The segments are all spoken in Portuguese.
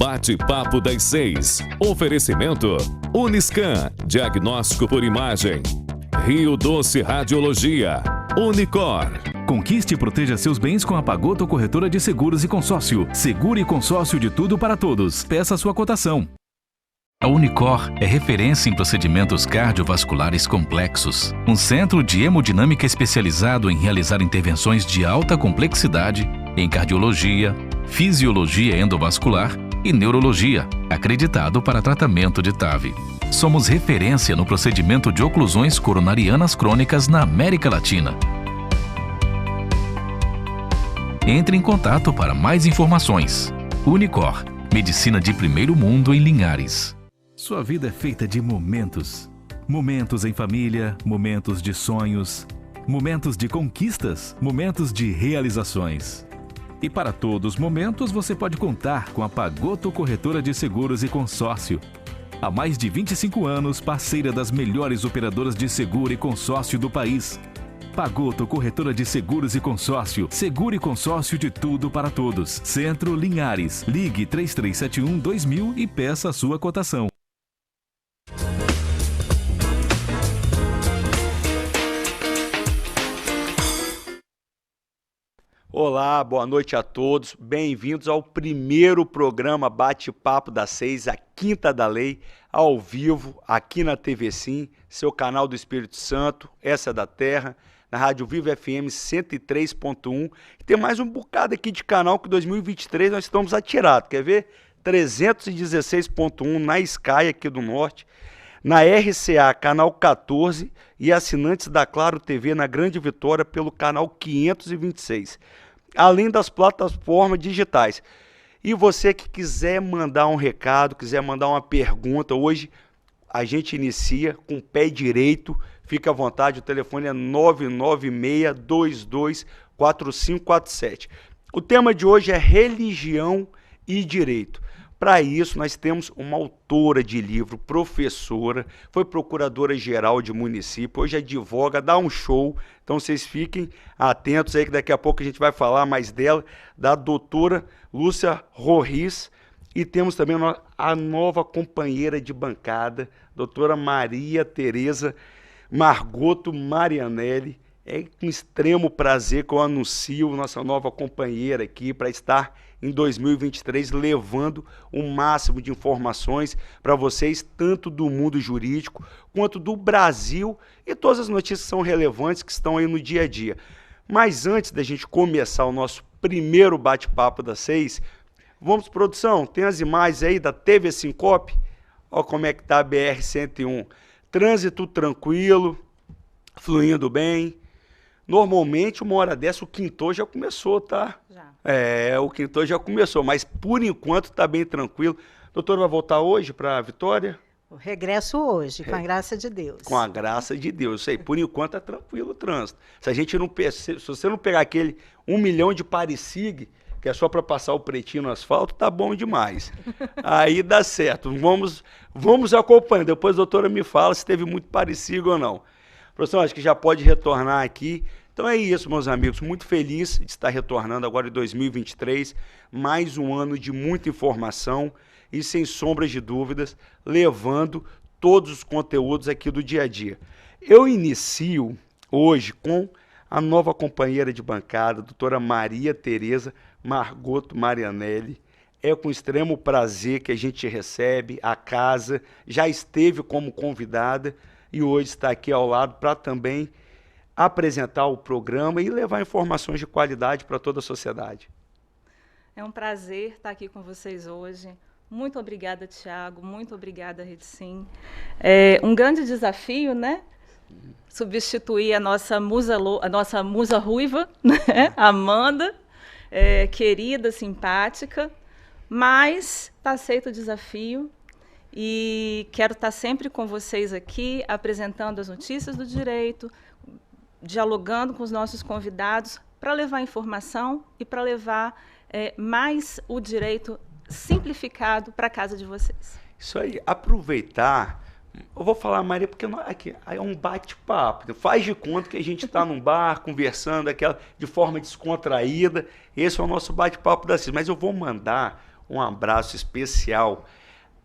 Bate-papo das 6. Oferecimento Uniscan, diagnóstico por imagem. Rio Doce Radiologia. Unicor. Conquiste e proteja seus bens com a Pagoto Corretora de Seguros e Consórcio. Seguro e consórcio de tudo para todos. Peça sua cotação. A Unicor é referência em procedimentos cardiovasculares complexos. Um centro de hemodinâmica especializado em realizar intervenções de alta complexidade em cardiologia, fisiologia endovascular e neurologia, acreditado para tratamento de TAV. Somos referência no procedimento de oclusões coronarianas crônicas na América Latina. Entre em contato para mais informações. Unicor, medicina de primeiro mundo em Linhares. Sua vida é feita de momentos. Momentos em família, momentos de sonhos, momentos de conquistas, momentos de realizações. E para todos os momentos você pode contar com a Pagoto Corretora de Seguros e Consórcio. Há mais de 25 anos, parceira das melhores operadoras de seguro e consórcio do país. Pagoto Corretora de Seguros e Consórcio. Seguro e consórcio de tudo para todos. Centro Linhares. Ligue 3371-2000 e peça a sua cotação. Olá, boa noite a todos. Bem-vindos ao primeiro programa Bate-Papo das 6, a Quinta da Lei, ao vivo, aqui na TV Sim, seu canal do Espírito Santo, essa é da Terra, na Rádio Vivo FM 103.1. E tem mais um bocado aqui de canal que em 2023 nós estamos atirados. Quer ver? 316.1 na Sky aqui do Norte, na RCA, canal 14, e assinantes da Claro TV na Grande Vitória pelo canal 526. Além das plataformas digitais. E você que quiser mandar um recado, quiser mandar uma pergunta, hoje a gente inicia com o pé direito, fica à vontade, o telefone é 996224547. O tema de hoje é religião e direito. Para isso, nós temos uma autora de livro, professora, foi procuradora-geral de município, hoje advoga, dá um show, então vocês fiquem atentos aí que daqui a pouco a gente vai falar mais dela, da doutora Lúcia Rorris, e temos também a nova companheira de bancada, doutora Maria Tereza Margoto Marianelli. É com extremo prazer que eu anuncio nossa nova companheira aqui para estar em 2023 levando o máximo de informações para vocês, tanto do mundo jurídico quanto do Brasil e todas as notícias que são relevantes que estão aí no dia a dia. Mas antes da gente começar o nosso primeiro bate-papo das 6, vamos, produção, tem as imagens aí da TV Sincope? Olha como é que tá a BR-101. Trânsito tranquilo, fluindo bem. Normalmente, uma hora dessa, o quintor já começou, tá? Já. O quintor já começou, mas por enquanto tá bem tranquilo. Doutor, vai voltar hoje para Vitória? Eu regresso hoje, com a graça de Deus. Com a graça de Deus, isso aí. Por enquanto tá tranquilo o trânsito. Se você não pegar aquele 1 milhão de parecig, que é só para passar o pretinho no asfalto, tá bom demais. Aí dá certo. Vamos acompanhando. Depois a doutora me fala se teve muito parecig ou não. Professor, acho que já pode retornar aqui. Então é isso, meus amigos. Muito feliz de estar retornando agora em 2023. Mais um ano de muita informação e, sem sombras de dúvidas, levando todos os conteúdos aqui do dia a dia. Eu inicio hoje com a nova companheira de bancada, a doutora Maria Tereza Margoto Marianelli. É com extremo prazer que a gente recebe a casa. Já esteve como convidada e hoje está aqui ao lado para também apresentar o programa e levar informações de qualidade para toda a sociedade. É um prazer estar aqui com vocês hoje. Muito obrigada, Tiago. Muito obrigada, Rede Sim. É um grande desafio, né? Substituir a nossa musa ruiva, né? Amanda, querida, simpática, mas está aceito o desafio. E quero estar sempre com vocês aqui, apresentando as notícias do direito, dialogando com os nossos convidados, para levar informação e para levar mais o direito simplificado para a casa de vocês. Isso aí, aproveitar. Eu vou falar, Maria, porque aqui é um bate-papo. Faz de conta que a gente está num bar, conversando de forma descontraída. Esse é o nosso bate-papo da CIS. Mas eu vou mandar um abraço especial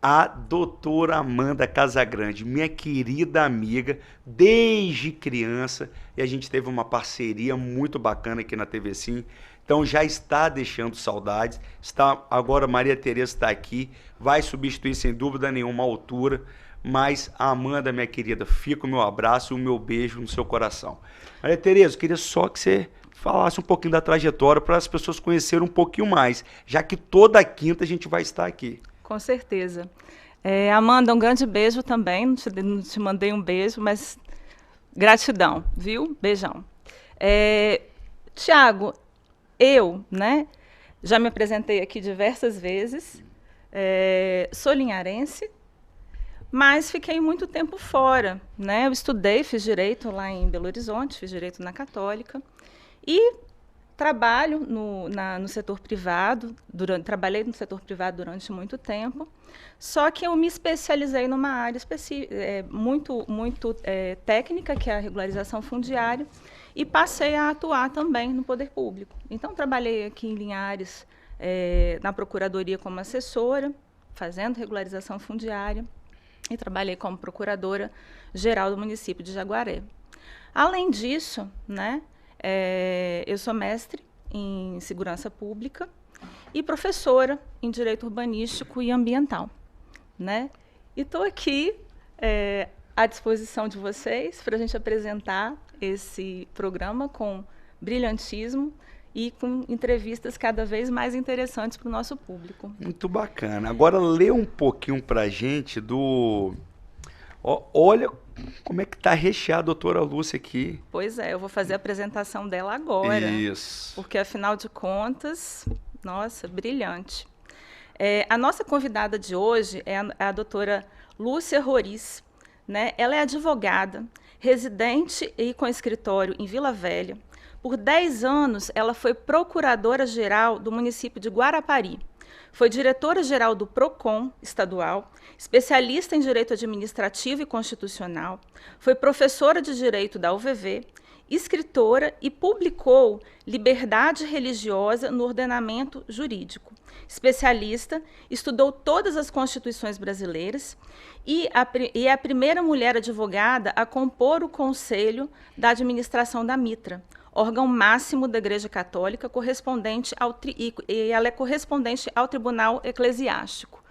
à doutora Amanda Casagrande, minha querida amiga, desde criança, e a gente teve uma parceria muito bacana aqui na TV Sim. Então já está deixando saudades. Agora Maria Tereza está aqui, vai substituir sem dúvida nenhuma a altura, mas a Amanda, minha querida, fica o meu abraço e o meu beijo no seu coração. Maria Tereza, eu queria só que você falasse um pouquinho da trajetória para as pessoas conhecerem um pouquinho mais, já que toda quinta a gente vai estar aqui. Com certeza. Amanda, um grande beijo também. Não te mandei um beijo, mas gratidão, viu? Beijão. Tiago, eu, né, já me apresentei aqui diversas vezes. Sou linharense, mas fiquei muito tempo fora, né? Eu estudei, fiz direito lá em Belo Horizonte, fiz direito na Católica e trabalho no setor privado. Trabalhei no setor privado durante muito tempo, só que eu me especializei numa área muito técnica, que é a regularização fundiária, e passei a atuar também no poder público. Então, trabalhei aqui em Linhares, na Procuradoria como assessora, fazendo regularização fundiária, e trabalhei como procuradora-geral do município de Jaguaré. Além disso, né, eu sou mestre em segurança pública e professora em direito urbanístico e ambiental, né? E estou aqui à disposição de vocês para a gente apresentar esse programa com brilhantismo e com entrevistas cada vez mais interessantes para o nosso público. Muito bacana. Agora lê um pouquinho para a gente do... Olha como é que está recheada a doutora Lúcia aqui. Pois é, eu vou fazer a apresentação dela agora. Isso. Porque, afinal de contas, nossa, brilhante. A nossa convidada de hoje é a doutora Lúcia Roriz, né? Ela é advogada, residente e com escritório em Vila Velha. Por 10 anos, ela foi procuradora-geral do município de Guarapari. Foi diretora-geral do PROCON estadual, especialista em direito administrativo e constitucional, foi professora de direito da UVV, escritora e publicou Liberdade Religiosa no Ordenamento Jurídico. Especialista, estudou todas as constituições brasileiras e é a primeira mulher advogada a compor o Conselho da Administração da Mitra, órgão máximo da Igreja Católica, e ela é correspondente ao Tribunal Eclesiástico.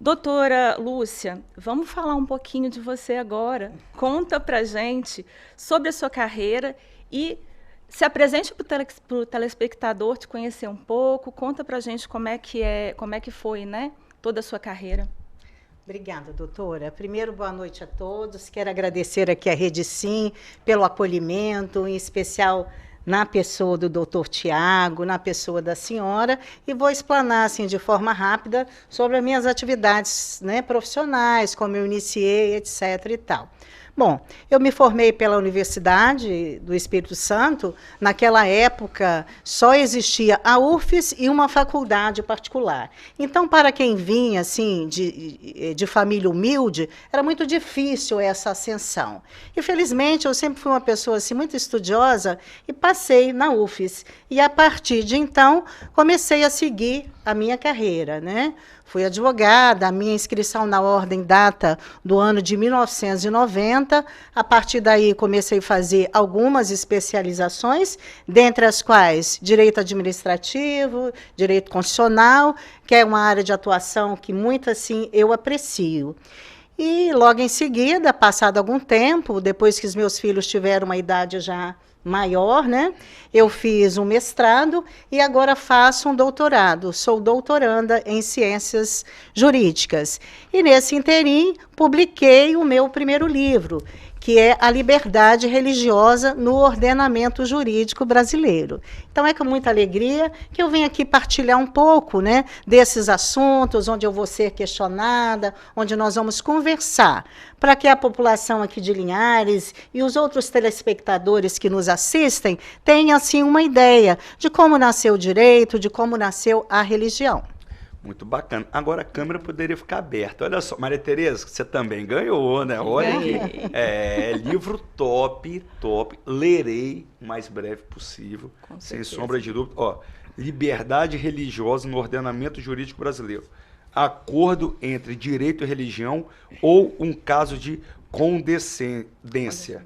Doutora Lúcia, vamos falar um pouquinho de você agora. Conta pra gente sobre a sua carreira e se apresente para o telespectador te conhecer um pouco. Conta pra gente como é que foi, né, toda a sua carreira. Obrigada, doutora. Primeiro, boa noite a todos. Quero agradecer aqui à Rede Sim pelo acolhimento, em especial na pessoa do doutor Tiago, na pessoa da senhora, e vou explanar assim, de forma rápida sobre as minhas atividades, né, profissionais, como eu iniciei, etc. e tal. Bom, eu me formei pela Universidade do Espírito Santo. Naquela época, só existia a UFES e uma faculdade particular. Então, para quem vinha assim, de família humilde, era muito difícil essa ascensão. Infelizmente, eu sempre fui uma pessoa assim, muito estudiosa e passei na UFES. E, a partir de então, comecei a seguir a minha carreira, né? Fui advogada, a minha inscrição na ordem data do ano de 1990. A partir daí, comecei a fazer algumas especializações, dentre as quais direito administrativo, direito constitucional, que é uma área de atuação que muito assim eu aprecio. E logo em seguida, passado algum tempo, depois que os meus filhos tiveram uma idade já maior, né? Eu fiz um mestrado e agora faço um doutorado. Sou doutoranda em ciências jurídicas. E nesse interim publiquei o meu primeiro livro, que é A Liberdade Religiosa no Ordenamento Jurídico Brasileiro. Então, é com muita alegria que eu venho aqui partilhar um pouco, né, desses assuntos, onde eu vou ser questionada, onde nós vamos conversar, para que a população aqui de Linhares e os outros telespectadores que nos assistem tenham, assim, uma ideia de como nasceu o direito, de como nasceu a religião. Muito bacana. Agora a câmera poderia ficar aberta. Olha só, Maria Tereza, você também ganhou, né? Olha aqui. Livro top, top. Lerei o mais breve possível, sem sombra de dúvida. Ó, liberdade religiosa no ordenamento jurídico brasileiro. Acordo entre direito e religião ou um caso de condescendência.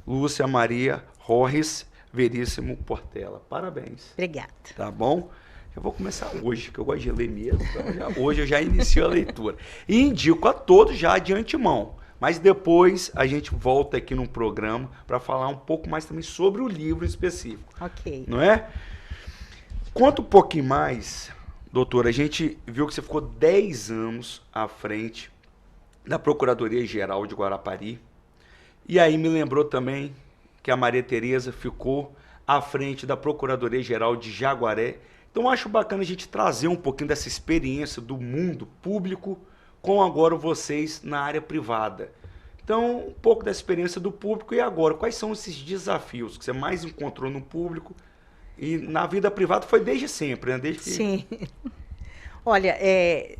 Lúcia Maria Rorres Veríssimo Portela. Parabéns. Obrigada. Tá bom? Eu vou começar hoje, que eu gosto de ler mesmo. Então hoje eu já inicio a leitura. E indico a todos já de antemão. Mas depois a gente volta aqui num programa para falar um pouco mais também sobre o livro específico. Ok. Não é? Conta um pouquinho mais, doutora. A gente viu que você ficou 10 anos à frente da Procuradoria-Geral de Guarapari. E aí me lembrou também que a Maria Tereza ficou à frente da Procuradoria-Geral de Jaguaré. Então acho bacana a gente trazer um pouquinho dessa experiência do mundo público com agora vocês na área privada. Então, um pouco da experiência do público e agora, quais são esses desafios que você mais encontrou no público e na vida privada foi desde sempre, né? Desde que... Sim. Olha,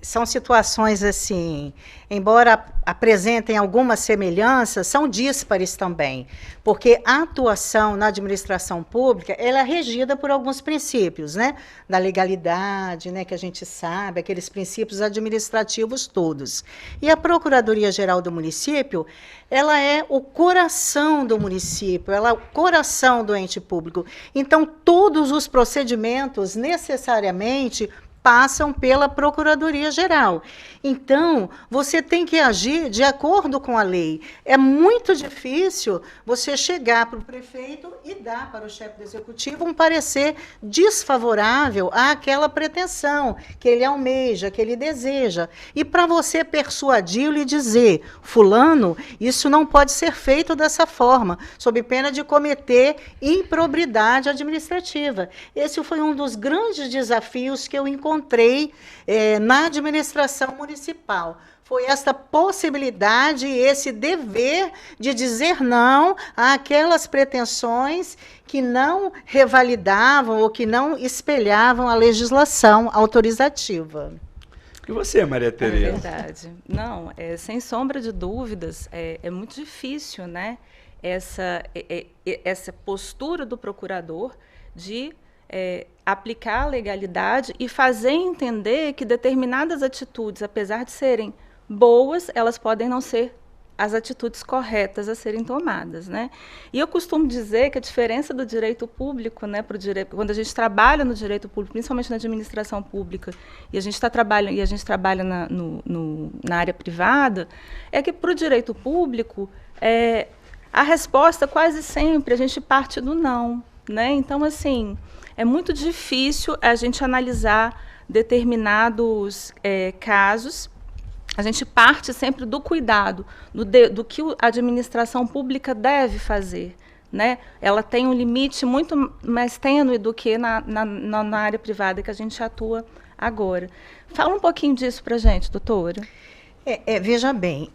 são situações assim, embora apresentem algumas semelhanças, são díspares também, porque a atuação na administração pública, ela é regida por alguns princípios, né? Da legalidade, né? Que a gente sabe, aqueles princípios administrativos todos. E a Procuradoria-Geral do município, ela é o coração do município, ela é o coração do ente público. Então, todos os procedimentos necessariamente passam pela Procuradoria-Geral. Então, você tem que agir de acordo com a lei. É muito difícil você chegar para o prefeito e dar para o chefe do executivo um parecer desfavorável àquela pretensão que ele almeja, que ele deseja. E para você persuadi-lo e dizer, fulano, isso não pode ser feito dessa forma, sob pena de cometer improbidade administrativa. Esse foi um dos grandes desafios que eu encontrei na administração municipal. Foi essa possibilidade, esse dever de dizer não àquelas pretensões que não revalidavam ou que não espelhavam a legislação autorizativa. E você, Maria Tereza? É verdade. Não, sem sombra de dúvidas, é muito difícil, né? Essa postura do procurador de aplicar a legalidade e fazer entender que determinadas atitudes, apesar de serem boas, elas podem não ser as atitudes corretas a serem tomadas, né? E eu costumo dizer que a diferença do direito público, né, quando a gente trabalha no direito público, principalmente na administração pública, e a gente trabalha na área privada, é que para o direito público a resposta quase sempre a gente parte do não, né? Então, assim, é muito difícil a gente analisar determinados casos. A gente parte sempre do cuidado, do que a administração pública deve fazer, né? Ela tem um limite muito mais tênue do que na área privada que a gente atua agora. Fala um pouquinho disso para a gente, doutora. Veja bem,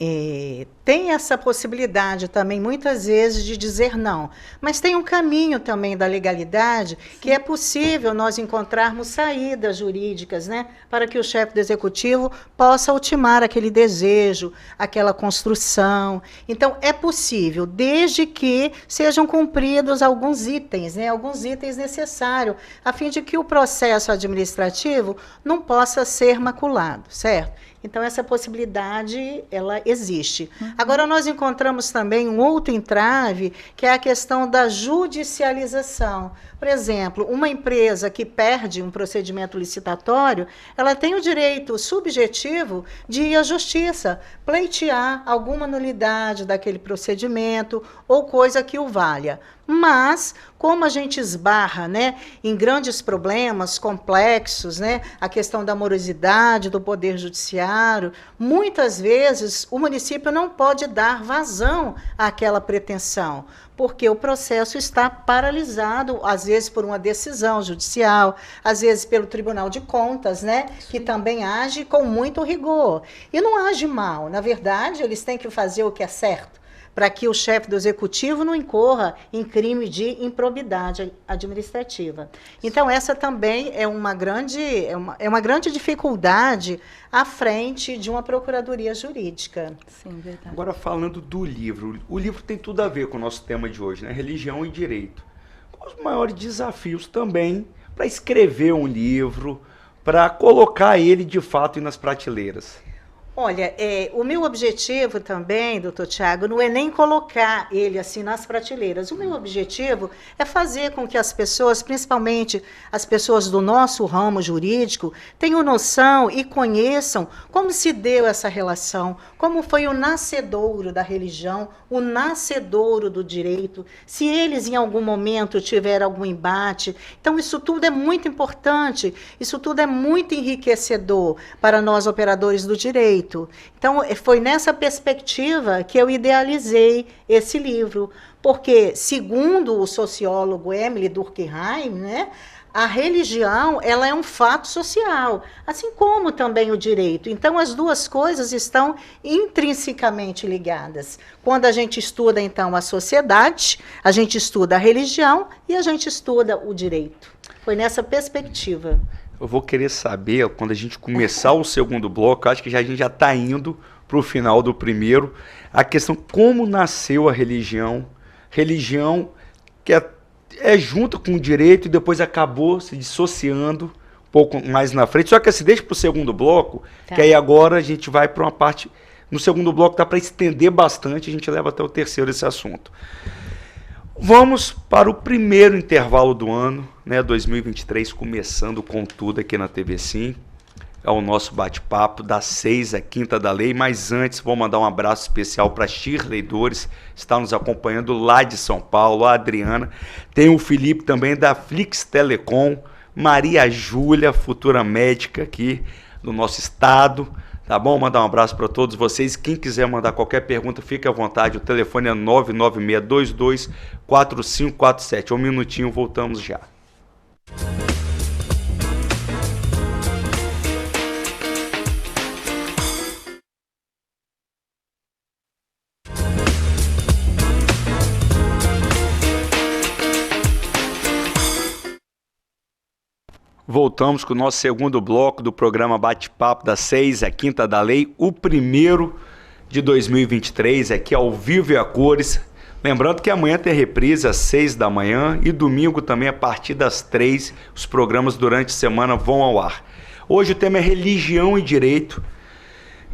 tem essa possibilidade também, muitas vezes, de dizer não. Mas tem um caminho também da legalidade, que é possível nós encontrarmos saídas jurídicas, né, para que o chefe do executivo possa ultimar aquele desejo, aquela construção. Então, é possível, desde que sejam cumpridos alguns itens, né, alguns itens necessários, a fim de que o processo administrativo não possa ser maculado, certo? Então, essa possibilidade, ela existe. Agora, nós encontramos também um outro entrave, que é a questão da judicialização. Por exemplo, uma empresa que perde um procedimento licitatório, ela tem o direito subjetivo de ir à justiça, pleitear alguma nulidade daquele procedimento ou coisa que o valha. Mas, como a gente esbarra, né, em grandes problemas complexos, né, a questão da morosidade do Poder Judiciário, muitas vezes o município não pode dar vazão àquela pretensão, porque o processo está paralisado, às vezes por uma decisão judicial, às vezes pelo Tribunal de Contas, né, que também age com muito rigor. E não age mal, na verdade, eles têm que fazer o que é certo, para que o chefe do executivo não incorra em crime de improbidade administrativa. Então, essa também é uma grande dificuldade à frente de uma procuradoria jurídica. Sim, verdade. Agora, falando do livro, o livro tem tudo a ver com o nosso tema de hoje, né? Religião e direito. Quais os maiores desafios também para escrever um livro, para colocar ele de fato nas prateleiras? Olha, o meu objetivo também, doutor Tiago, não é nem colocar ele assim nas prateleiras. O meu objetivo é fazer com que as pessoas, principalmente as pessoas do nosso ramo jurídico, tenham noção e conheçam como se deu essa relação, como foi o nascedouro da religião, o nascedouro do direito, se eles em algum momento tiveram algum embate. Então, isso tudo é muito importante, isso tudo é muito enriquecedor para nós operadores do direito. Então, foi nessa perspectiva que eu idealizei esse livro, porque, segundo o sociólogo Emile Durkheim, né, a religião ela é um fato social, assim como também o direito. Então, as duas coisas estão intrinsecamente ligadas. Quando a gente estuda, então, a sociedade, a gente estuda a religião e a gente estuda o direito. Foi nessa perspectiva. Eu vou querer saber, quando a gente começar o segundo bloco, acho que a gente já está indo para o final do primeiro, a questão como nasceu a religião, que é junto com o direito e depois acabou se dissociando um pouco mais na frente, só que assim, deixa para o segundo bloco, tá. Que aí agora a gente vai para uma parte, no segundo bloco dá para estender bastante, a gente leva até o terceiro esse assunto. Vamos para o primeiro intervalo do ano, né, 2023, começando com tudo aqui na TV Sim. É o nosso bate-papo das 6 à Quinta da Lei, mas antes vou mandar um abraço especial para a Shirley Dores, que está nos acompanhando lá de São Paulo, a Adriana. Tem o Felipe também da Flix Telecom, Maria Júlia, futura médica aqui do nosso estado. Tá bom? Mandar um abraço para todos vocês. Quem quiser mandar qualquer pergunta, fique à vontade. O telefone é 996224547. Um minutinho, voltamos já. Voltamos com o nosso segundo bloco do programa Bate-Papo das 6 à Quinta da Lei, o primeiro de 2023, aqui ao vivo e a cores. Lembrando que amanhã tem reprise às 6 da manhã e domingo também a partir das 3, os programas durante a semana vão ao ar. Hoje o tema é religião e direito.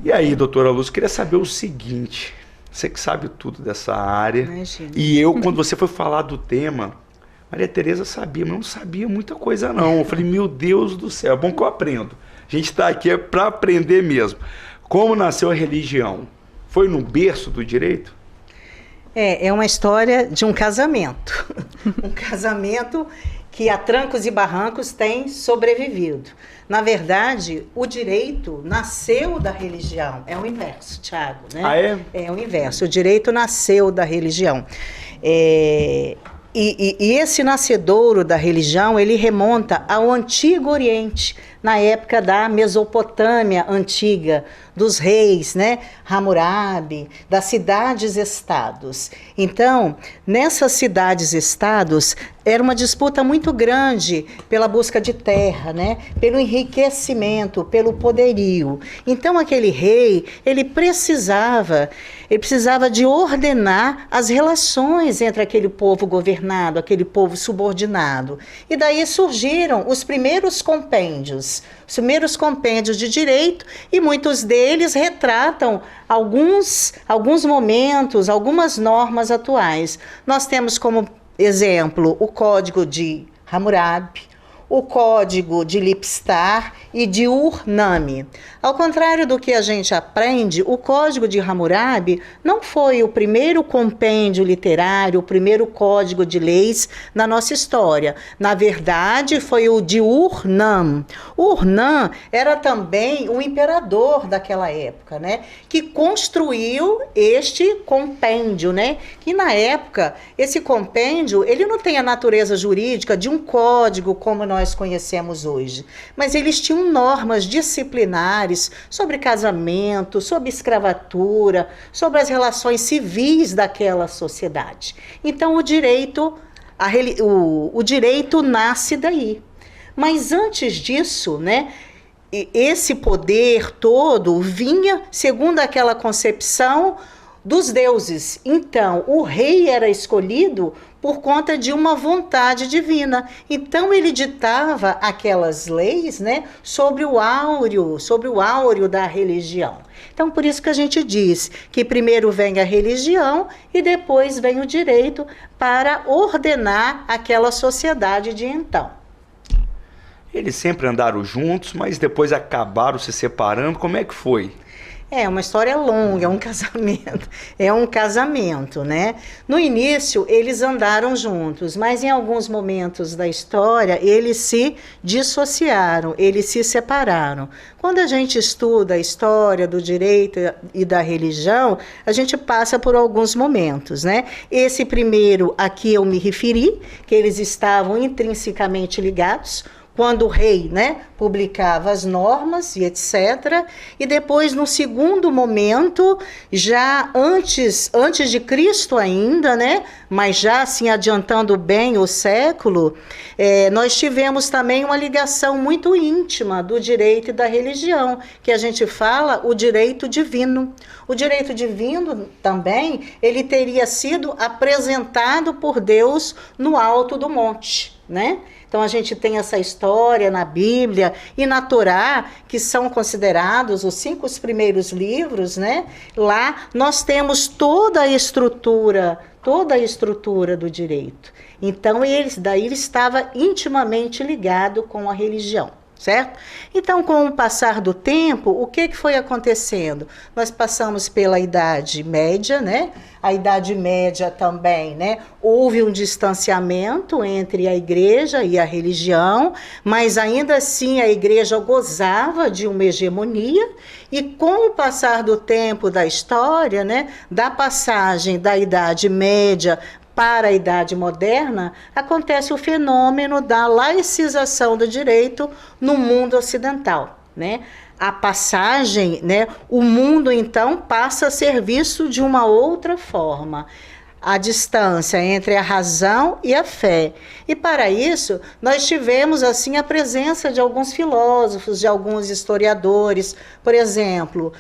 E aí, doutora Luz, queria saber o seguinte, você que sabe tudo dessa área, imagina. E eu, quando você foi falar do tema... Maria Tereza sabia, mas não sabia muita coisa não. Eu falei, meu Deus do céu, é bom que eu aprendo. A gente está aqui para aprender mesmo. Como nasceu a religião? Foi no berço do direito? É uma história de um casamento. Um casamento que a trancos e barrancos tem sobrevivido. Na verdade, o direito nasceu da religião. É o inverso, Tiago, né? Ah, é? É o inverso. O direito nasceu da religião. E esse nascedouro da religião, ele remonta ao Antigo Oriente, na época da Mesopotâmia antiga, dos reis, né? Hammurabi, das cidades-estados. Então, nessas cidades-estados, era uma disputa muito grande pela busca de terra, né? Pelo enriquecimento, pelo poderio. Então, aquele rei, ele precisava de ordenar as relações entre aquele povo governado, aquele povo subordinado. E daí surgiram os primeiros compêndios de direito, e muitos deles retratam alguns momentos, algumas normas atuais. Nós temos como exemplo o Código de Hammurabi, o Código de Lipstar e de Ur-Nami. Ao contrário do que a gente aprende, o Código de Hammurabi não foi o primeiro compêndio literário, o primeiro código de leis na nossa história. Na verdade, foi o de Ur-Nam. Ur-Nam era também o imperador daquela época, né? Que construiu este compêndio, né? Que na época, esse compêndio, ele não tem a natureza jurídica de um código como nós conhecemos hoje, mas eles tinham normas disciplinares sobre casamento, sobre escravatura, sobre as relações civis daquela sociedade. Então o direito nasce daí. Mas antes disso, né, esse poder todo vinha, segundo aquela concepção, dos deuses. Então, o rei era escolhido por conta de uma vontade divina. Então ele ditava aquelas leis, né, sobre o áureo da religião. Então por isso que a gente diz que primeiro vem a religião e depois vem o direito para ordenar aquela sociedade de então. Eles sempre andaram juntos, mas depois acabaram se separando. Como é que foi? É uma história longa, é um casamento, né? No início, eles andaram juntos, mas em alguns momentos da história, eles se dissociaram, eles se separaram. Quando a gente estuda a história do direito e da religião, a gente passa por alguns momentos, né? Esse primeiro, aqui eu me referi, que eles estavam intrinsecamente ligados, quando o rei, né, publicava as normas e etc. E depois, no segundo momento, já antes de Cristo ainda, né, mas já assim adiantando bem o século, nós tivemos também uma ligação muito íntima do direito e da religião, que a gente fala o direito divino. O direito divino também, ele teria sido apresentado por Deus no alto do monte, né? Então a gente tem essa história na Bíblia e na Torá, que são considerados os 5 primeiros livros, né? Lá nós temos toda a estrutura do direito. Então daí ele estava intimamente ligado com a religião. Certo? Então, com o passar do tempo, o que foi acontecendo? Nós passamos pela Idade Média, né? A Idade Média também, né? Houve um distanciamento entre a igreja e a religião, mas ainda assim a igreja gozava de uma hegemonia, e com o passar do tempo da história, né? Da passagem da Idade Média para a Idade Moderna, acontece o fenômeno da laicização do direito no mundo ocidental, né? A passagem, né? O mundo, então, passa a ser visto de uma outra forma. A distância entre a razão e a fé. E para isso, nós tivemos assim a presença de alguns filósofos, de alguns historiadores, por exemplo,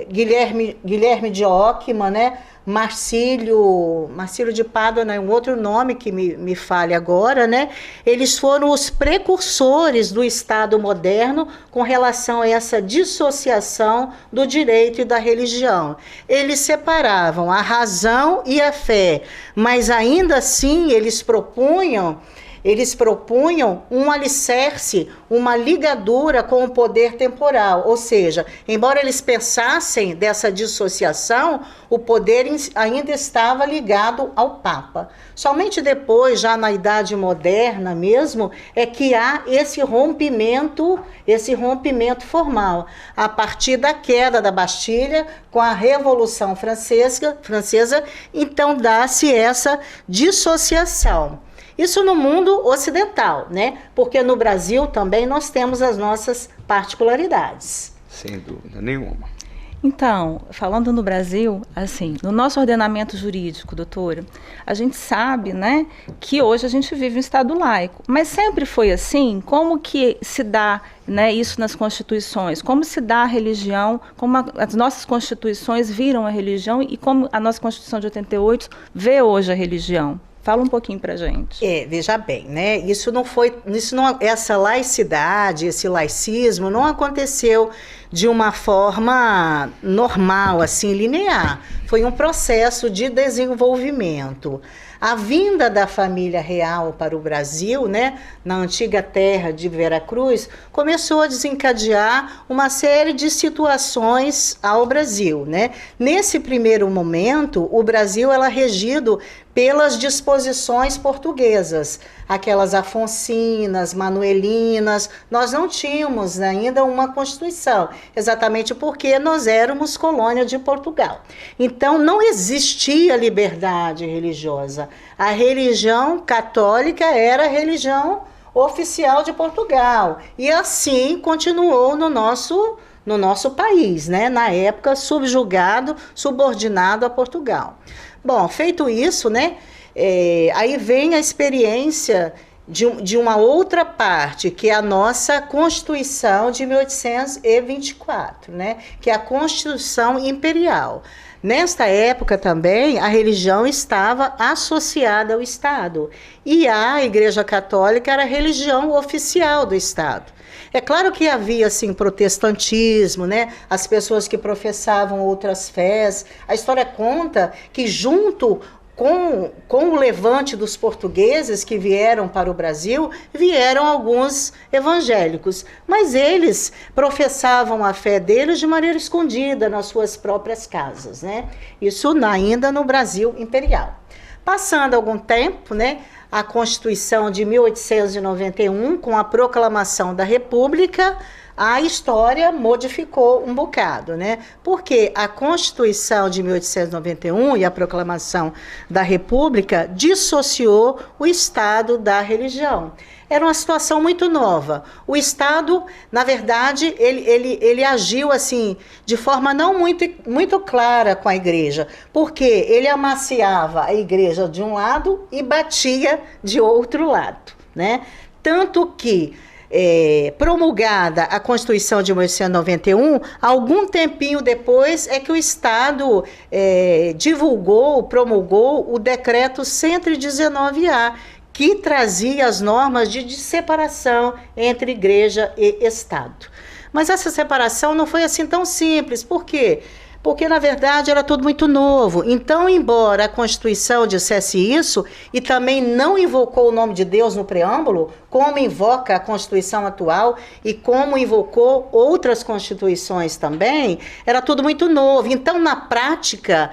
Guilherme de Ockham, né? Marcílio de Pádua, né? Um outro nome que me fale agora, né? Eles foram os precursores do Estado moderno com relação a essa dissociação do direito e da religião. Eles separavam a razão e a fé, mas ainda assim eles propunham um alicerce, uma ligadura com o poder temporal, ou seja, embora eles pensassem dessa dissociação, o poder ainda estava ligado ao Papa. Somente depois, já na Idade Moderna mesmo, é que há esse rompimento formal, a partir da queda da Bastilha, com a Revolução Francesa, então dá-se essa dissociação. Isso no mundo ocidental, né? Porque no Brasil também nós temos as nossas particularidades. Sem dúvida nenhuma. Então, falando no Brasil, assim, no nosso ordenamento jurídico, doutora, a gente sabe, né, que hoje a gente vive um Estado laico. Mas sempre foi assim? Como que se dá, né, isso nas constituições? Como se dá a religião? Como as nossas constituições viram a religião e como a nossa Constituição de 88 vê hoje a religião? Fala um pouquinho pra gente. Veja bem, né? Essa laicidade, esse laicismo não aconteceu de uma forma normal, assim, linear. Foi um processo de desenvolvimento. A vinda da família real para o Brasil, né, na antiga terra de Veracruz, começou a desencadear uma série de situações ao Brasil, né? Nesse primeiro momento, o Brasil era regido pelas disposições portuguesas, aquelas afoncinas, manuelinas. Nós não tínhamos ainda uma Constituição, exatamente porque nós éramos colônia de Portugal. Então, não existia liberdade religiosa. A religião católica era a religião oficial de Portugal, e assim continuou no nosso país, né? Na época subordinado a Portugal. Bom, feito isso, né? Aí vem a experiência de uma outra parte, que é a nossa Constituição de 1824, né? Que é a Constituição Imperial. Nesta época também, a religião estava associada ao Estado. E a Igreja Católica era a religião oficial do Estado. É claro que havia, assim, protestantismo, né? As pessoas que professavam outras fés. A história conta que junto com o levante dos portugueses que vieram para o Brasil, vieram alguns evangélicos, mas eles professavam a fé deles de maneira escondida nas suas próprias casas, né? Isso ainda no Brasil imperial. Passando algum tempo, né, a Constituição de 1891, com a proclamação da República, a história modificou um bocado, né? Porque a Constituição de 1891 e a proclamação da República dissociou o Estado da religião. Era uma situação muito nova. O Estado, na verdade, ele agiu assim, de forma não muito clara com a igreja, porque ele amaciava a igreja de um lado e batia de outro lado, né? Tanto que promulgada a Constituição de 1891, algum tempinho depois é que o Estado promulgou o Decreto 119A, que trazia as normas de separação entre igreja e Estado. Mas essa separação não foi assim tão simples. Por quê? Porque, na verdade, era tudo muito novo. Então, embora a Constituição dissesse isso, e também não invocou o nome de Deus no preâmbulo, como invoca a Constituição atual e como invocou outras constituições também, era tudo muito novo. Então, na prática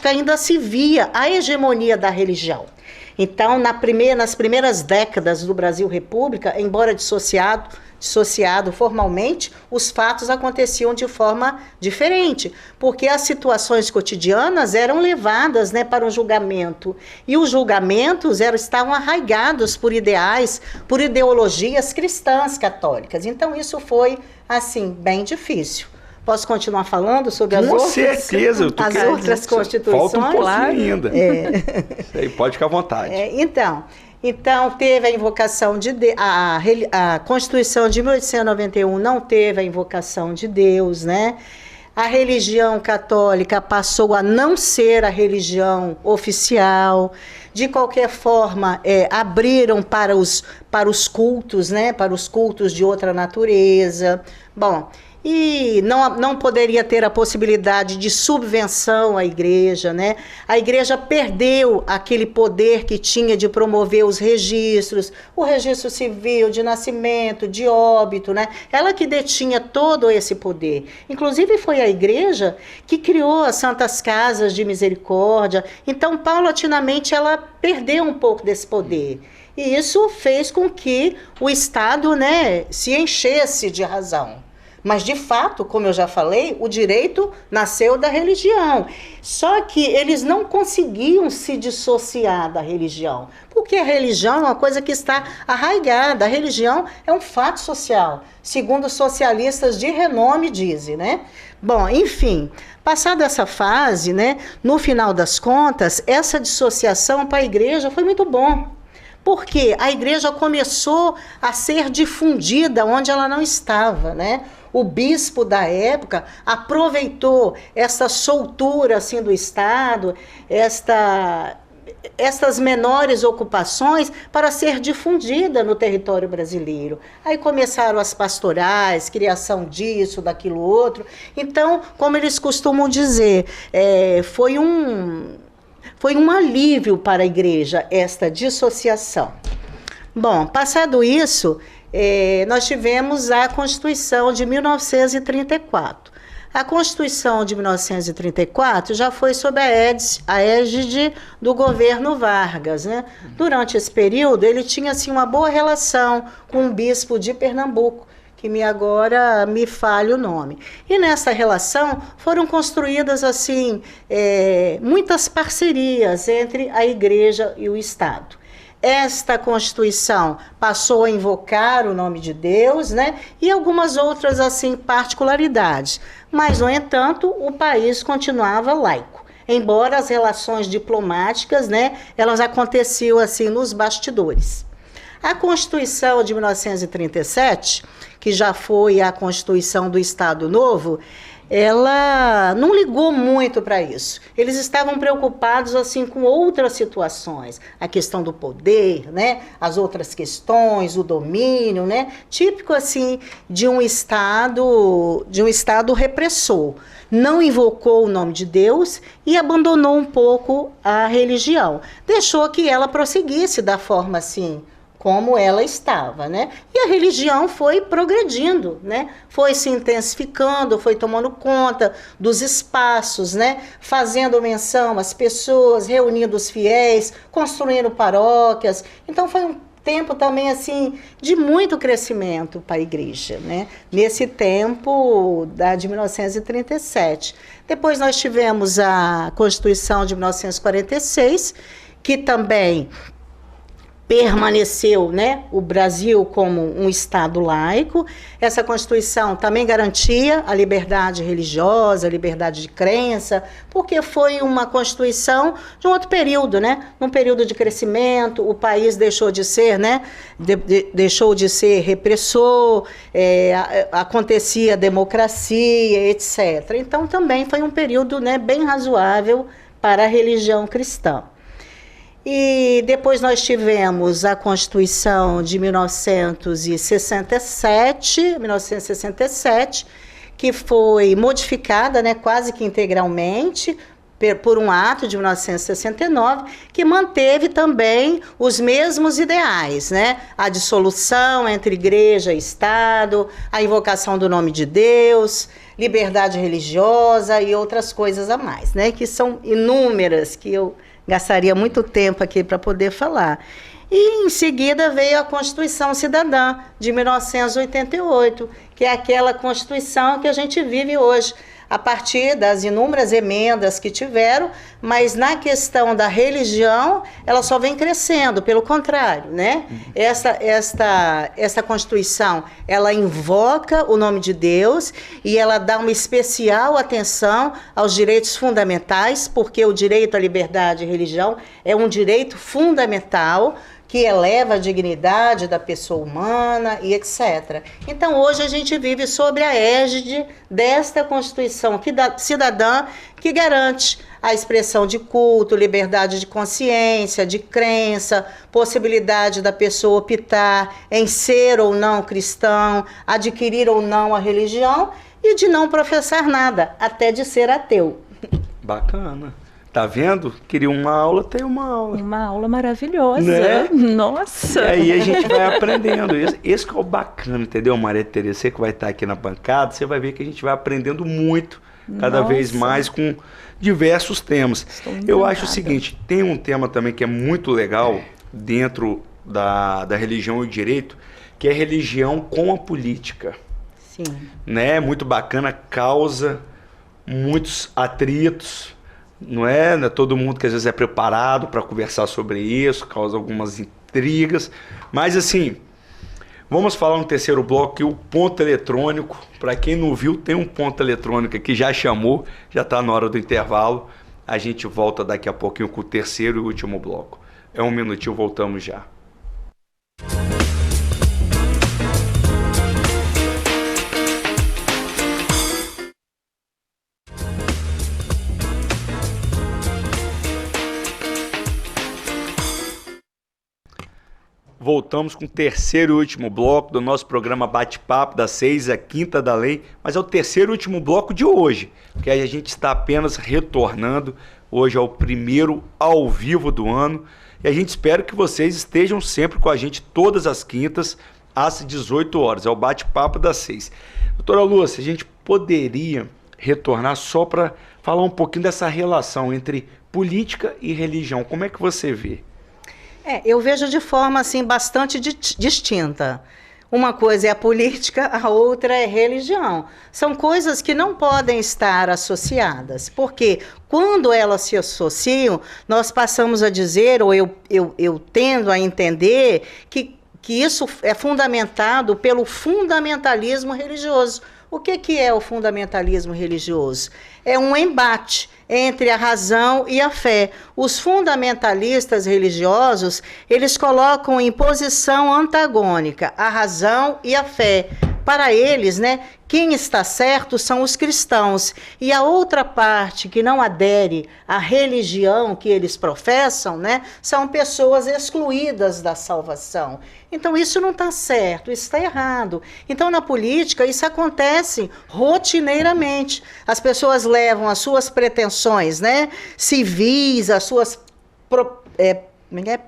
ainda se via a hegemonia da religião. Então, nas primeiras décadas do Brasil República, embora dissociado formalmente, os fatos aconteciam de forma diferente, porque as situações cotidianas eram levadas, né, para um julgamento, e os julgamentos estavam arraigados por ideais, por ideologias cristãs católicas. Então, isso foi, assim, bem difícil. Posso continuar falando sobre as outras constituições? Falta um pouquinho ainda. Isso aí, pode ficar à vontade. Então, teve a invocação de Deus. A Constituição de 1891 não teve a invocação de Deus, né? A religião católica passou a não ser a religião oficial. De qualquer forma, abriram para os cultos, né? Para os cultos de outra natureza. Bom, e não poderia ter a possibilidade de subvenção à igreja, né? A igreja perdeu aquele poder que tinha de promover os registros, o registro civil, de nascimento, de óbito, né? Ela que detinha todo esse poder. Inclusive foi a igreja que criou as Santas Casas de Misericórdia. Então, paulatinamente, ela perdeu um pouco desse poder. E isso fez com que o Estado, né, se enchesse de razão. Mas, de fato, como eu já falei, o direito nasceu da religião. Só que eles não conseguiam se dissociar da religião, porque a religião é uma coisa que está arraigada. A religião é um fato social, segundo os socialistas de renome dizem, né? Bom, enfim, passada essa fase, né, no final das contas, essa dissociação para a igreja foi muito bom. Porque a igreja começou a ser difundida onde ela não estava, né? O bispo da época aproveitou essa soltura assim, do Estado, estas menores ocupações para ser difundida no território brasileiro. Aí começaram as pastorais, criação disso, daquilo outro. Então, como eles costumam dizer, foi um alívio para a igreja esta dissociação. Bom, passado isso, nós tivemos a Constituição de 1934. A Constituição de 1934 já foi sob a égide do governo Vargas, né? Durante esse período, ele tinha assim, uma boa relação com o bispo de Pernambuco, que agora me falha o nome. E nessa relação foram construídas assim, muitas parcerias entre a igreja e o Estado. Esta Constituição passou a invocar o nome de Deus, né? E algumas outras assim particularidades. Mas, no entanto, o país continuava laico. Embora as relações diplomáticas, né, elas aconteciam assim nos bastidores. A Constituição de 1937, que já foi a Constituição do Estado Novo, ela não ligou muito para isso. Eles estavam preocupados assim com outras situações, a questão do poder, né, as outras questões, o domínio, né, típico assim de um estado repressor. Não invocou o nome de Deus e abandonou um pouco a religião. Deixou que ela prosseguisse da forma assim como ela estava, né? E a religião foi progredindo, né? Foi se intensificando, foi tomando conta dos espaços, né? Fazendo menção às pessoas, reunindo os fiéis, construindo paróquias. Então foi um tempo também assim de muito crescimento para a igreja, né? Nesse tempo de 1937. Depois nós tivemos a Constituição de 1946, que também permaneceu, né, o Brasil como um Estado laico. Essa Constituição também garantia a liberdade religiosa, a liberdade de crença, porque foi uma Constituição de um outro período, né, num período de crescimento, o país deixou de ser, né, deixou de ser repressor, acontecia democracia, etc. Então também foi um período, né, bem razoável para a religião cristã. E depois nós tivemos a Constituição de 1967, que foi modificada, né, quase que integralmente por um ato de 1969, que manteve também os mesmos ideais, né? A dissolução entre igreja e Estado, a invocação do nome de Deus, liberdade religiosa e outras coisas a mais, né? Que são inúmeras, que eu gastaria muito tempo aqui para poder falar. E em seguida veio a Constituição Cidadã de 1988, que é aquela Constituição que a gente vive hoje, a partir das inúmeras emendas que tiveram, mas na questão da religião, ela só vem crescendo, pelo contrário, né? Essa Constituição, ela invoca o nome de Deus e ela dá uma especial atenção aos direitos fundamentais, porque o direito à liberdade de religião é um direito fundamental, que eleva a dignidade da pessoa humana e etc. Então, hoje a gente vive sobre a égide desta Constituição cidadã que garante a expressão de culto, liberdade de consciência, de crença, possibilidade da pessoa optar em ser ou não cristão, adquirir ou não a religião e de não professar nada, até de ser ateu. Bacana. Tá vendo? Queria uma aula, tem uma aula. Uma aula maravilhosa. Né? Nossa! E aí a gente vai aprendendo. Esse que é o bacana, entendeu, Maria Tereza? Você que vai estar aqui na bancada, você vai ver que a gente vai aprendendo muito, cada vez mais, com diversos temas. Eu acho o seguinte, tem um tema também que é muito legal dentro da religião e o direito, que é religião com a política. Sim. Né? Muito bacana, causa muitos atritos. Não é todo mundo que às vezes é preparado para conversar sobre isso, causa algumas intrigas. Mas assim, vamos falar no terceiro bloco, que o ponto eletrônico, para quem não viu, tem um ponto eletrônico aqui, já chamou, já está na hora do intervalo. A gente volta daqui a pouquinho com o terceiro e último bloco. É um minutinho, voltamos já. Voltamos com o terceiro e último bloco do nosso programa Bate-Papo, das 6 à Quinta da Lei, mas é o terceiro e último bloco de hoje, porque a gente está apenas retornando. Hoje é o primeiro ao vivo do ano e a gente espera que vocês estejam sempre com a gente todas as quintas às 18 horas. É o Bate-Papo das 6. Doutora Lúcia, a gente poderia retornar só para falar um pouquinho dessa relação entre política e religião. Como é que você vê? Eu vejo de forma assim bastante distinta. Uma coisa é a política, a outra é a religião. São coisas que não podem estar associadas, porque quando elas se associam, nós passamos a dizer, ou eu tendo a entender, que isso é fundamentado pelo fundamentalismo religioso, O que é o fundamentalismo religioso? É um embate entre a razão e a fé. Os fundamentalistas religiosos, eles colocam em posição antagônica a razão e a fé. Para eles, né, quem está certo são os cristãos. E a outra parte que não adere à religião que eles professam, né, são pessoas excluídas da salvação. Então, isso não está certo, isso está errado. Então, na política, isso acontece rotineiramente. As pessoas levam as suas pretensões, né, civis, as suas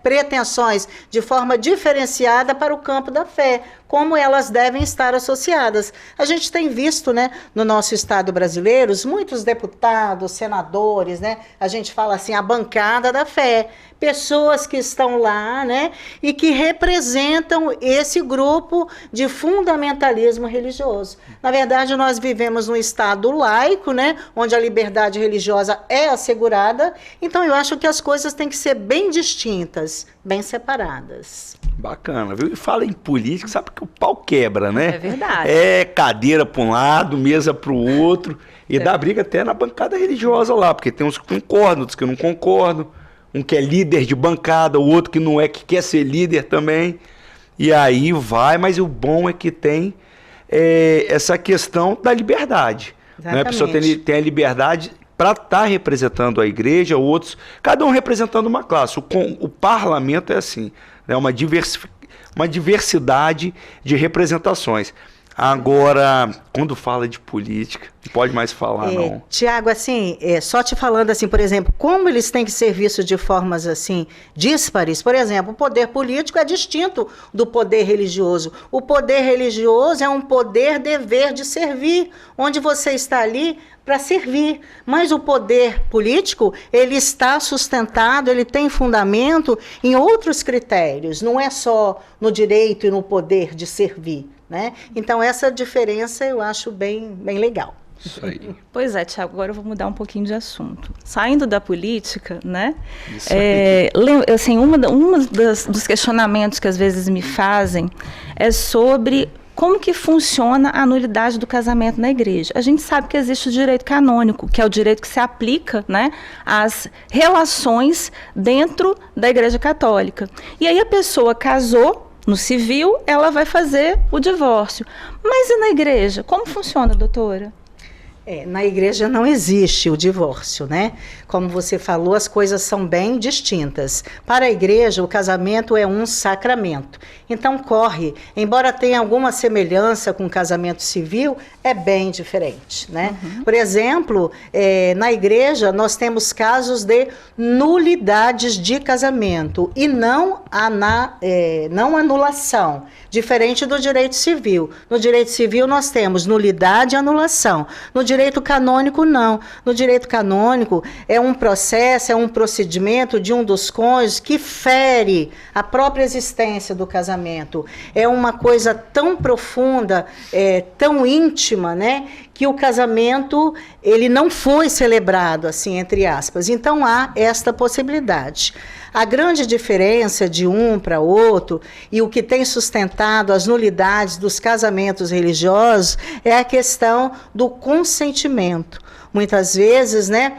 pretensões de forma diferenciada para o campo da fé, como elas devem estar associadas. A gente tem visto, né, no nosso Estado brasileiro, muitos deputados, senadores, né, a gente fala assim, a bancada da fé, pessoas que estão lá, né, e que representam esse grupo de fundamentalismo religioso. Na verdade, nós vivemos num Estado laico, né, onde a liberdade religiosa é assegurada, então eu acho que as coisas têm que ser bem distintas, bem separadas. Bacana, viu? E fala em política, sabe que o pau quebra, né? É verdade. É cadeira para um lado, mesa para o outro, e dá briga até na bancada religiosa lá, porque tem uns que concordam, outros que não concordam, um que é líder de bancada, o outro que não é, que quer ser líder também, e aí vai, mas o bom é que tem essa questão da liberdade. Né? A pessoa tem a liberdade para estar representando a igreja, outros, cada um representando uma classe. O parlamento é assim, né? Uma diversidade de representações. Agora, quando fala de política, não pode mais falar, não. Tiago, assim, só te falando assim, por exemplo, como eles têm que ser vistos de formas assim, díspares, por exemplo, o poder político é distinto do poder religioso. O poder religioso é um poder-dever de servir, onde você está ali para servir, mas o poder político, ele está sustentado, ele tem fundamento em outros critérios, não é só no direito e no poder de servir, né? Então, essa diferença eu acho bem legal. Isso aí. Pois é, Tiago, agora eu vou mudar um pouquinho de assunto. Saindo da política, né? Assim, dos questionamentos que às vezes me fazem é sobre como que funciona a nulidade do casamento na igreja. A gente sabe que existe o direito canônico, que é o direito que se aplica, né, às relações dentro da igreja católica. E aí a pessoa casou no civil, ela vai fazer o divórcio. Mas e na igreja? Como funciona, doutora? Na igreja não existe o divórcio, né? Como você falou, as coisas são bem distintas. Para a igreja, o casamento é um sacramento. Então, embora tenha alguma semelhança com o casamento civil, é bem diferente, né? Uhum. Por exemplo, na igreja, nós temos casos de nulidades de casamento e não anulação, diferente do direito civil. No direito civil, nós temos nulidade e anulação. No direito canônico, não. No direito canônico, é um processo, é um procedimento de um dos cônjuges que fere a própria existência do casamento. É uma coisa tão profunda, tão íntima, né, que o casamento ele não foi celebrado, assim, entre aspas. Então, há esta possibilidade. A grande diferença de um para outro e o que tem sustentado as nulidades dos casamentos religiosos é a questão do consentimento. Muitas vezes, né,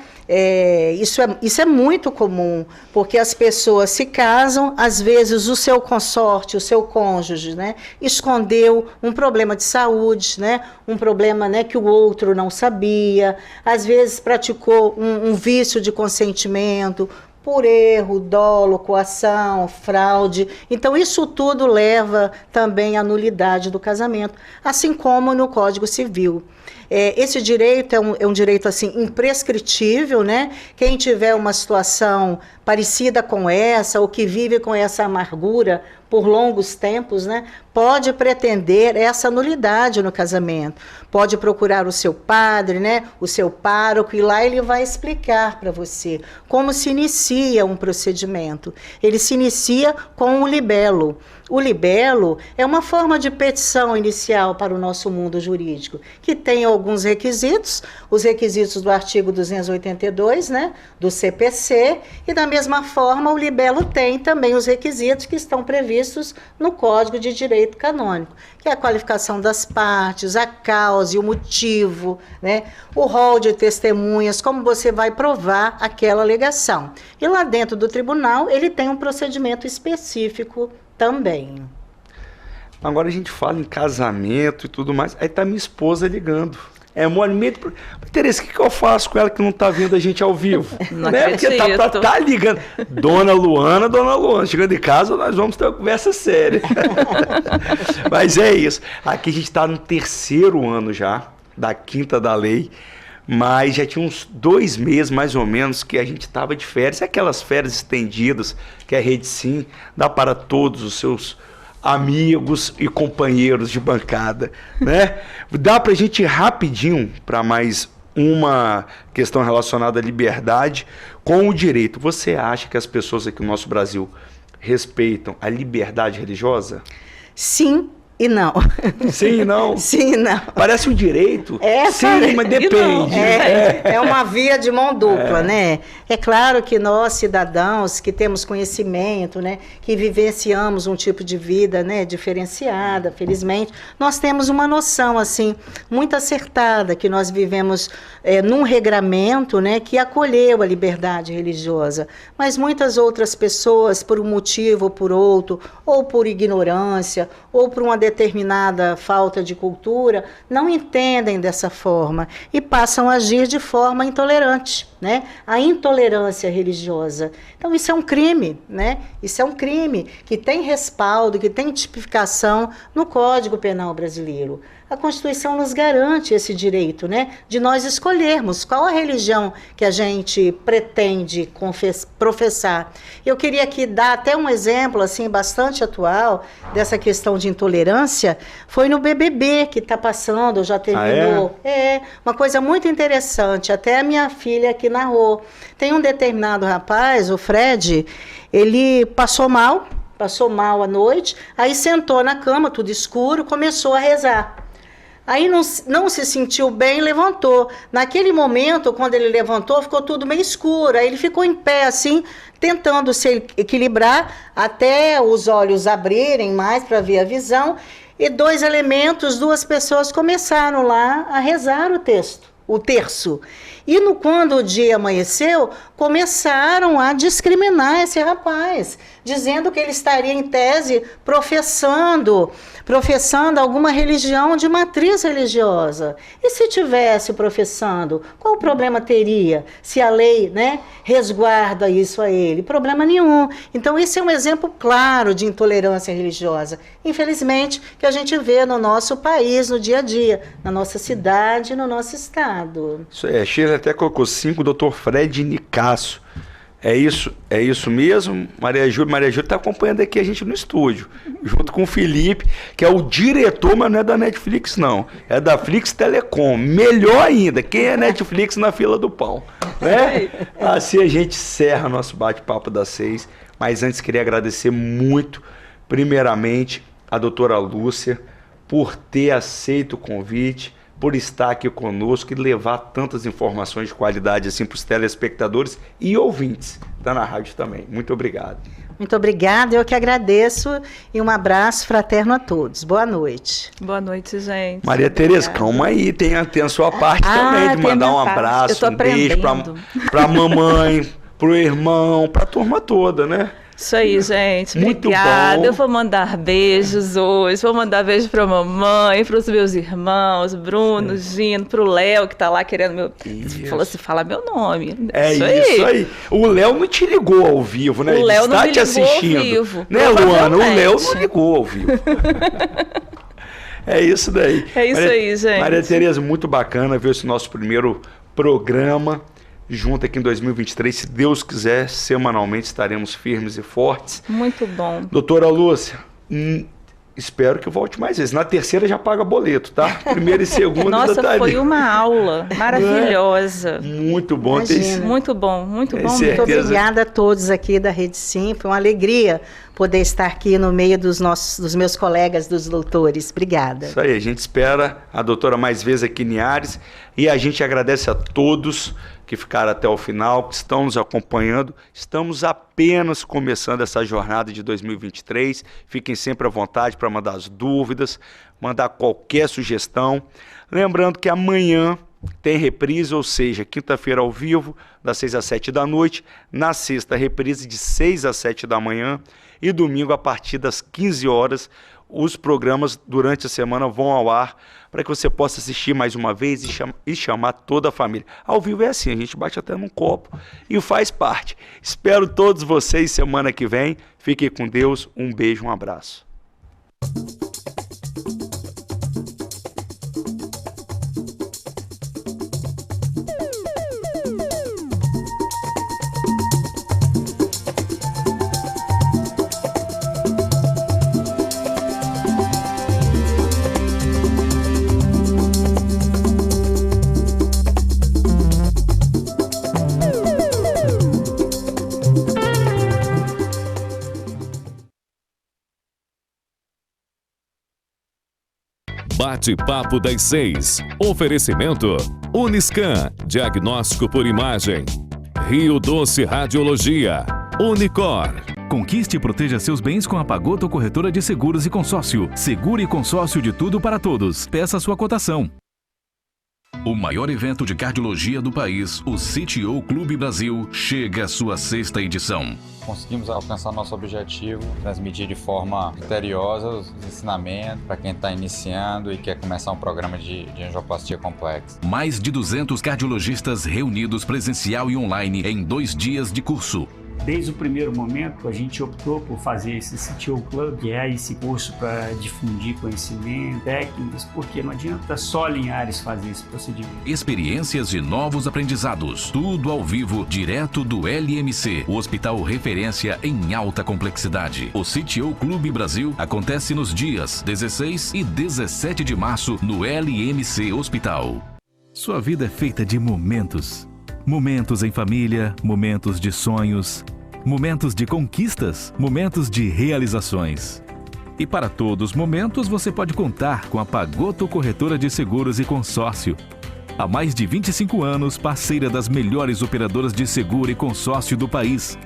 isso é muito comum, porque as pessoas se casam, às vezes o seu consorte, o seu cônjuge, né, escondeu um problema de saúde, né, um problema, né, que o outro não sabia, às vezes praticou um vício de consentimento, por erro, dolo, coação, fraude. Então, isso tudo leva também à nulidade do casamento, assim como no Código Civil. Esse direito é um direito assim imprescritível, né? Quem tiver uma situação parecida com essa, ou que vive com essa amargura por longos tempos, né, pode pretender essa nulidade no casamento. Pode procurar o seu padre, né, o seu pároco, e lá ele vai explicar para você como se inicia um procedimento. Ele se inicia com o libelo. O libelo é uma forma de petição inicial para o nosso mundo jurídico, que tem alguns requisitos, os requisitos do artigo 282, né, do CPC, e da mesma forma o libelo tem também os requisitos que estão previstos no Código de Direito Canônico, que é a qualificação das partes, a causa e o motivo, né, o rol de testemunhas, como você vai provar aquela alegação. E lá dentro do tribunal ele tem um procedimento específico também. Agora a gente fala em casamento e tudo mais, aí tá minha esposa ligando. Tereza, o que eu faço com ela que não tá vendo a gente ao vivo? Não né? Porque tá ligando. Dona Luana, chegando em casa nós vamos ter uma conversa séria. Mas é isso. Aqui a gente tá no 3º ano já, da Quinta da Lei, mas já tinha uns 2 meses, mais ou menos, que a gente estava de férias. Aquelas férias estendidas que a Rede Sim dá para todos os seus amigos e companheiros de bancada, né? Dá para a gente ir rapidinho para mais uma questão relacionada à liberdade com o direito. Você acha que as pessoas aqui no nosso Brasil respeitam a liberdade religiosa? Sim e não. Sim e não? Sim e não. Parece um direito. Sim, mas depende. É uma via de mão dupla, né? É claro que nós, cidadãos, que temos conhecimento, né, que vivenciamos um tipo de vida, né, diferenciada, felizmente, nós temos uma noção, assim, muito acertada, que nós vivemos num regramento, né, que acolheu a liberdade religiosa. Mas muitas outras pessoas, por um motivo ou por outro, ou por ignorância, ou por uma determinada falta de cultura, não entendem dessa forma e passam a agir de forma intolerante, né? A intolerância religiosa. Então isso é um crime, né? Isso é um crime que tem respaldo, que tem tipificação no Código Penal brasileiro. A Constituição nos garante esse direito, né, de nós escolhermos qual a religião que a gente pretende professar. Eu queria aqui dar até um exemplo assim bastante atual dessa questão de intolerância. Foi no BBB que está passando, já terminou. É uma coisa muito interessante. Até a minha filha aqui narrou. Tem um determinado rapaz, o Fred, ele passou mal à noite, aí sentou na cama, tudo escuro, começou a rezar. Aí não se sentiu bem, levantou. Naquele momento, quando ele levantou, ficou tudo meio escuro. Aí ele ficou em pé, assim, tentando se equilibrar, até os olhos abrirem mais para ver a visão. E 2 pessoas começaram lá a rezar o terço. E quando o dia amanheceu, começaram a discriminar esse rapaz, dizendo que ele estaria, em tese, professando alguma religião de matriz religiosa. E se tivesse professando, qual o problema teria? Se a lei, né, resguarda isso a ele? Problema nenhum. Então, isso é um exemplo claro de intolerância religiosa. Infelizmente, que a gente vê no nosso país, no dia a dia, na nossa cidade, no nosso estado. Isso é, Sheila até colocou 5, doutor Fred Nicasso. É isso mesmo? Maria Júlia está acompanhando aqui a gente no estúdio, junto com o Felipe, que é o diretor, mas não é da Netflix não, é da Flix Telecom. Melhor ainda, quem é Netflix na fila do pão, né? Assim a gente encerra nosso bate-papo das 6, mas antes queria agradecer muito, primeiramente, a doutora Lúcia, por ter aceito o convite, por estar aqui conosco e levar tantas informações de qualidade assim para os telespectadores e ouvintes. Está na rádio também. Muito obrigado. Muito obrigada, eu que agradeço e um abraço fraterno a todos. Boa noite. Boa noite, gente. Maria Tereza, calma aí, tem a sua parte também, de mandar um abraço, um beijo para a mamãe, para o irmão, para a turma toda, né? Isso aí, gente. Muito obrigada. bom. Eu vou mandar beijos hoje. Vou mandar beijo para a mamãe, para os meus irmãos, Bruno, Gino, para o Léo, que está lá querendo meu... Falou assim, fala meu nome. É isso aí. O Léo não te ligou ao vivo, né? O Léo não me ligou assistindo. ao vivo. Né, Luana? O Léo não ligou ao vivo. É isso daí. É isso aí, gente. Maria Tereza, muito bacana ver esse nosso primeiro programa junto aqui em 2023. Se Deus quiser, semanalmente estaremos firmes e fortes. Muito bom. Doutora Lúcia, espero que volte mais vezes. Na terceira já paga boleto, tá? Primeira e segunda Nossa, já tá foi ali. uma aula maravilhosa. Muito bom ter isso. Muito bom, muito bom. certeza. Muito obrigada a todos aqui da Rede Sim. Foi uma alegria poder estar aqui no meio dos meus colegas, dos doutores. Obrigada. Isso aí, a gente espera a doutora mais vezes aqui em Linhares e a gente agradece a todos que ficaram até o final, que estão nos acompanhando. Estamos apenas começando essa jornada de 2023. Fiquem sempre à vontade para mandar as dúvidas, mandar qualquer sugestão. Lembrando que amanhã tem reprise, ou seja, quinta-feira ao vivo, das 6 às 7 da noite. Na sexta, reprise de 6 às 7 da manhã. E domingo, a partir das 15 horas, os programas durante a semana vão ao ar para que você possa assistir mais uma vez e chamar toda a família. Ao vivo é assim, a gente bate até num copo e faz parte. Espero todos vocês semana que vem. Fiquem com Deus, um beijo, um abraço. Bate-papo das 6. Oferecimento Uniscan, diagnóstico por imagem. Rio Doce Radiologia. Unicor. Conquiste e proteja seus bens com a Pagoto Corretora de Seguros e Consórcio. Seguro e consórcio de tudo para todos. Peça sua cotação. O maior evento de cardiologia do país, o CTO Clube Brasil, chega à sua 6ª edição. Conseguimos alcançar nosso objetivo, transmitir de forma criteriosa os ensinamentos para quem está iniciando e quer começar um programa de angioplastia complexa. Mais de 200 cardiologistas reunidos presencial e online em 2 dias de curso. Desde o primeiro momento, a gente optou por fazer esse CTO Club, que é esse curso para difundir conhecimento, técnicas, porque não adianta só Linhares fazer esse procedimento. Experiências e novos aprendizados. Tudo ao vivo, direto do LMC, o hospital referência em alta complexidade. O CTO Clube Brasil acontece nos dias 16 e 17 de março no LMC Hospital. Sua vida é feita de momentos. Momentos em família, momentos de sonhos, momentos de conquistas, momentos de realizações. E para todos os momentos você pode contar com a Pagoto Corretora de Seguros e Consórcio. Há mais de 25 anos, parceira das melhores operadoras de seguro e consórcio do país.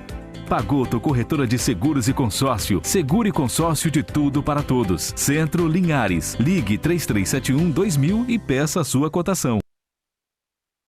Pagoto Corretora de Seguros e Consórcio. Seguro e consórcio de tudo para todos. Centro Linhares. Ligue 3371-2000 e peça a sua cotação.